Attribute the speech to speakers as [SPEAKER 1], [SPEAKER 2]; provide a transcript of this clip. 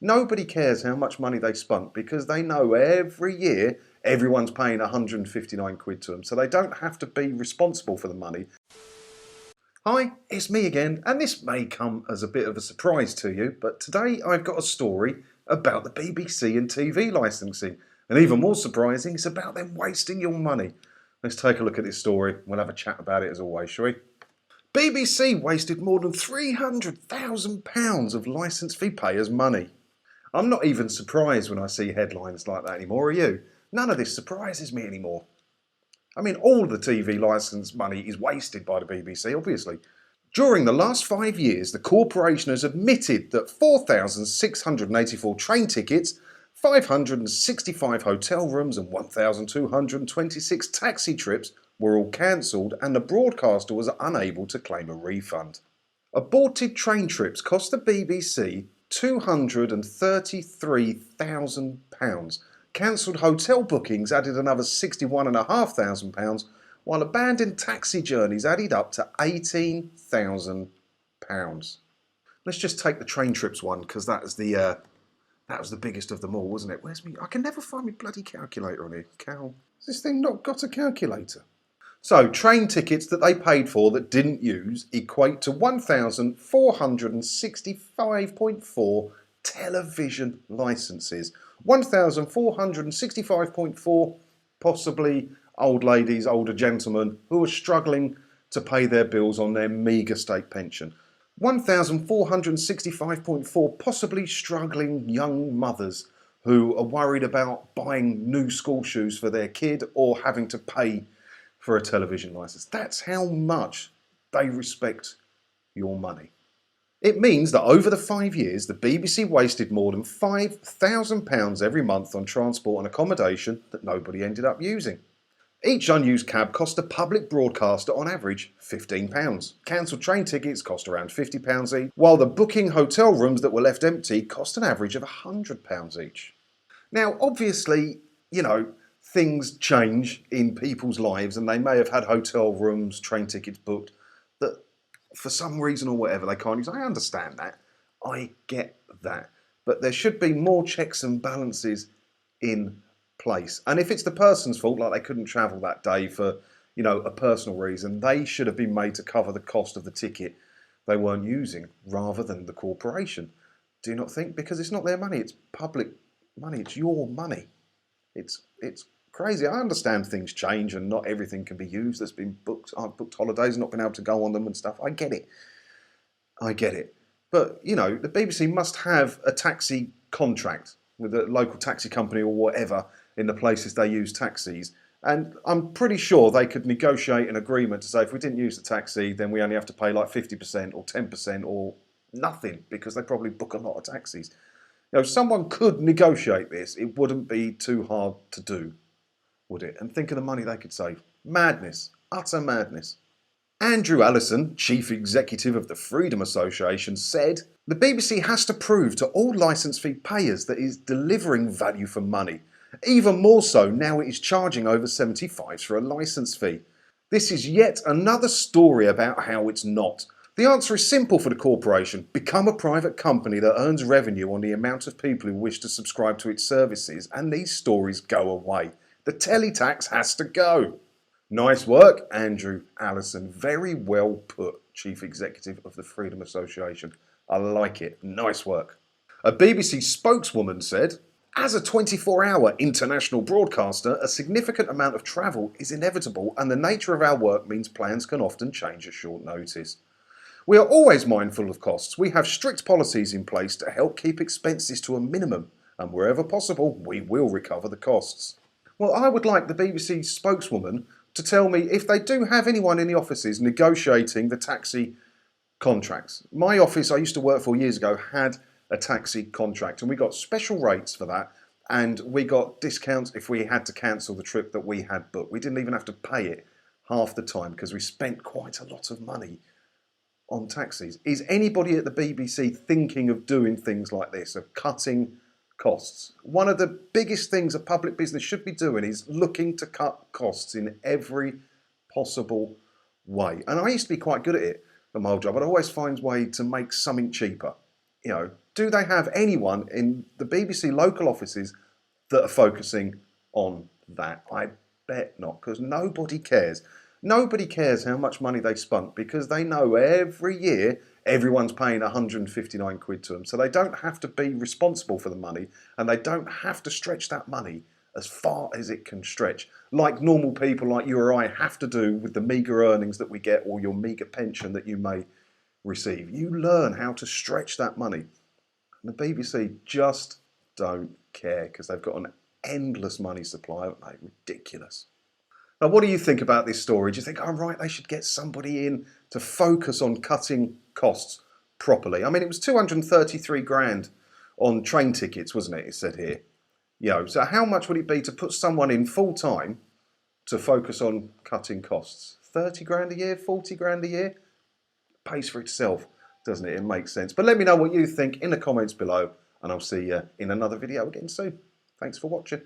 [SPEAKER 1] Nobody cares how much money they spunk because they know every year everyone's paying 159 quid to them, so they don't have to be responsible for the money. Hi, it's me again, and this may come as a bit of a surprise to you, but today I've got a story about the BBC and TV licensing, and even more surprising, it's about them wasting your money. Let's take a look at this story. We'll have a chat about it as always, shall we? BBC wasted more than £300,000 of licence fee payers' money. I'm not even surprised when I see headlines like that anymore, are you? None of this surprises me anymore. I mean, all the TV licence money is wasted by the BBC, obviously. During the last 5 years, the corporation has admitted that 4,684 train tickets, 565 hotel rooms and 1,226 taxi trips were all cancelled, and the broadcaster was unable to claim a refund. Aborted train trips cost the BBC £233,000. Cancelled hotel bookings added another £61,500, while abandoned taxi journeys added up to £18,000. Let's just take the train trips one, because that was the biggest of them all, wasn't it? Where's me? I can never find my bloody calculator on here. Has this thing not got a calculator? So, train tickets that they paid for that didn't use equate to 1,465.4 television licences. 1,465.4 possibly old ladies, older gentlemen who are struggling to pay their bills on their meagre state pension. 1,465.4 possibly struggling young mothers who are worried about buying new school shoes for their kid or having to pay for a television licence. That's how much they respect your money. It means that over the 5 years, the BBC wasted more than £5,000 every month on transport and accommodation that nobody ended up using. Each unused cab cost the public broadcaster on average £15. Cancelled train tickets cost around £50 each, while the booking hotel rooms that were left empty cost an average of £100 each. Now, obviously, things change in people's lives, and they may have had hotel rooms, train tickets booked that for some reason or whatever they can't use. I understand that. I get that. But there should be more checks and balances in place. And if it's the person's fault, like they couldn't travel that day for, a personal reason, they should have been made to cover the cost of the ticket they weren't using rather than the corporation. Do you not think? Because it's not their money, it's public money, it's your money. It's crazy. I understand things change and not everything can be used that's been booked. I've booked holidays and not been able to go on them and stuff. I get it. But, the BBC must have a taxi contract with a local taxi company or whatever in the places they use taxis. And I'm pretty sure they could negotiate an agreement to say if we didn't use the taxi, then we only have to pay like 50% or 10% or nothing, because they probably book a lot of taxis. Someone could negotiate this. It wouldn't be too hard to do, would it? And think of the money they could save. Madness. Utter madness. Andrew Allison, Chief Executive of the Freedom Association, said, "The BBC has to prove to all licence fee payers that it is delivering value for money. Even more so now it is charging over 75s for a licence fee. This is yet another story about how it's not. The answer is simple for the corporation. Become a private company that earns revenue on the amount of people who wish to subscribe to its services, and these stories go away. The telly tax has to go." Nice work, Andrew Allison. Very well put, Chief Executive of the Freedom Association. I like it. Nice work. A BBC spokeswoman said, "As a 24-hour international broadcaster, a significant amount of travel is inevitable, and the nature of our work means plans can often change at short notice. We are always mindful of costs. We have strict policies in place to help keep expenses to a minimum, and wherever possible, we will recover the costs." Well, I would like the BBC spokeswoman to tell me if they do have anyone in the offices negotiating the taxi contracts. My office I used to work for years ago had a taxi contract, and we got special rates for that, and we got discounts if we had to cancel the trip that we had booked. We didn't even have to pay it half the time because we spent quite a lot of money on taxis. Is anybody at the BBC thinking of doing things like this, of cutting costs? One of the biggest things a public business should be doing is looking to cut costs in every possible way. And I used to be quite good at it at my old job. I'd always find a way to make something cheaper. You know, do they have anyone in the BBC local offices that are focusing on that? I bet not, because nobody cares. Nobody cares how much money they spent, because they know every year everyone's paying 159 quid to them. So they don't have to be responsible for the money, and they don't have to stretch that money as far as it can stretch, like normal people like you or I have to do with the meagre earnings that we get, or your meagre pension that you may receive. You learn how to stretch that money. And the BBC just don't care, because they've got an endless money supply, haven't they? Ridiculous. Now, what do you think about this story? Do you think, oh, right, they should get somebody in to focus on cutting costs properly? I mean, it was 233 grand on train tickets, wasn't it? It said here. You know, so how much would it be to put someone in full time to focus on cutting costs? 30 grand a year, 40 grand a year? Pays for itself, doesn't it? It makes sense. But let me know what you think in the comments below, and I'll see you in another video again soon. Thanks for watching.